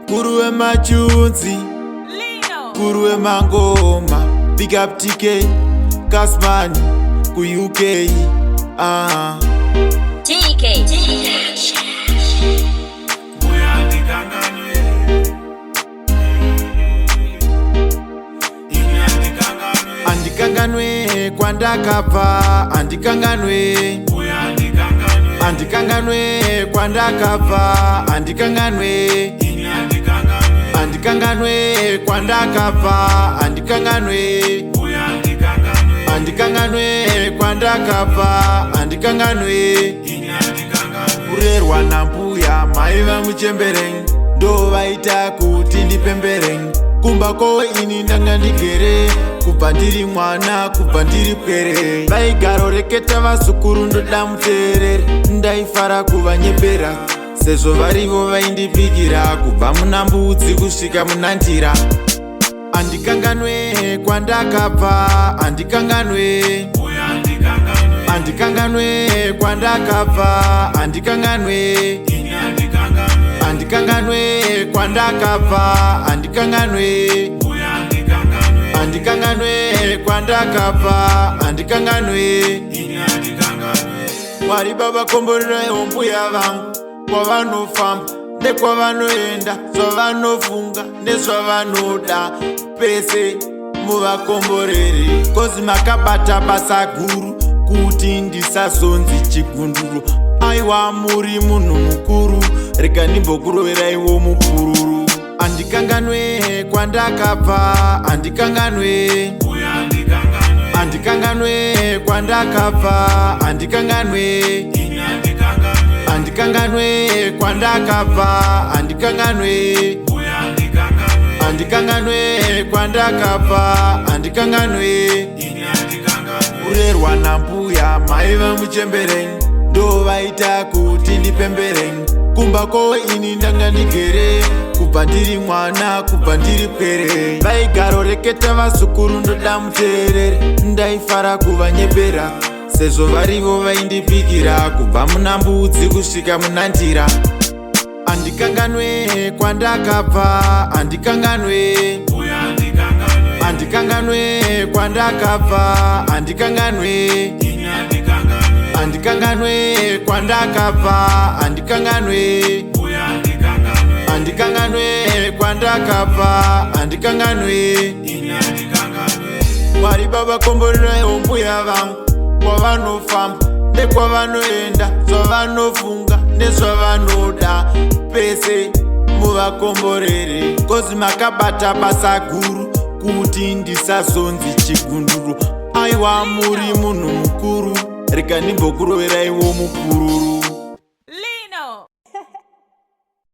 Kuruwe machunzi, kuruwe mangoma. Big up TK, Kasmani, ku UK. TK. Handikanganwe kwandabva, handikanganwe. Handikanganwe kwandabva, handikanganwe. Handikanganwe kwandabva, handikanganwe. Handikanganwe kwandabva, handikanganwe. Kurerwa nambuya mai vamuchembereng, ndo vaita kuti ndipembereng. Kumba ko ini ndanga ndigere, kubva ndiri mwana, kubva ndiri pwere. Vaigaro reketa vasukuru ndoda muteerere, ndaifara kuvanyepera sezvo varivo vaindipikira kubva munambudzi kusvika munandira. Handikanganwe kwandabva, handikanganwe. Handikanganwe kwandabva, handikanganwe. Handikanganwe kwandabva, handikanganwe. Handikanganwe kwandabva, handikanganwe. Mwari baba komborerai mbuya vangu, kwavanofamba nekwavanoenda, zvavanofunga nezvavanoda, pese muvakomborere. Kozi makabata basa guru kuti ndisazonzi chigunduru. Aiwa muri munhu mukuru, rega ndimbokuroveraiwo mupururu. Handikanganwe kwandabva, handikanganwe. Handikanganwe kwandabva, handikanganwe. Handikanganwe kwandabva, handikanganwe. Handikanganwe kwandabva, handikanganwe. Kurerwa nambuya mai vamuchembereng, ndo vaita kuti ndipembereng. Kumba ko ini ndanga ndigere, kubva ndiri mwana, kubva ndiri pwere. Vaigaro reketa vasukuru ndoda muteerere, ndaifara kuvanyepera sezvo varivo vaindipikira kubva munambudzi kusvika munandira. Handikanganwe kwandabva, handikanganwe. Handikanganwe kwandabva, handikanganwe. Handikanganwe kwandabva, handikanganwe. Handikanganwe kwandabva, handikanganwe. Mwari baba komborerai mbuya vangu, kwavanofamba nekwavanoenda, zvavanofunga nezvavanoda, pese muvakomborere. Kozi makabata basa guru kuti ndisazonzi chigunduru. Aiwa muri munhu mukuru, rega ndimbokuroveraiwo mupururu.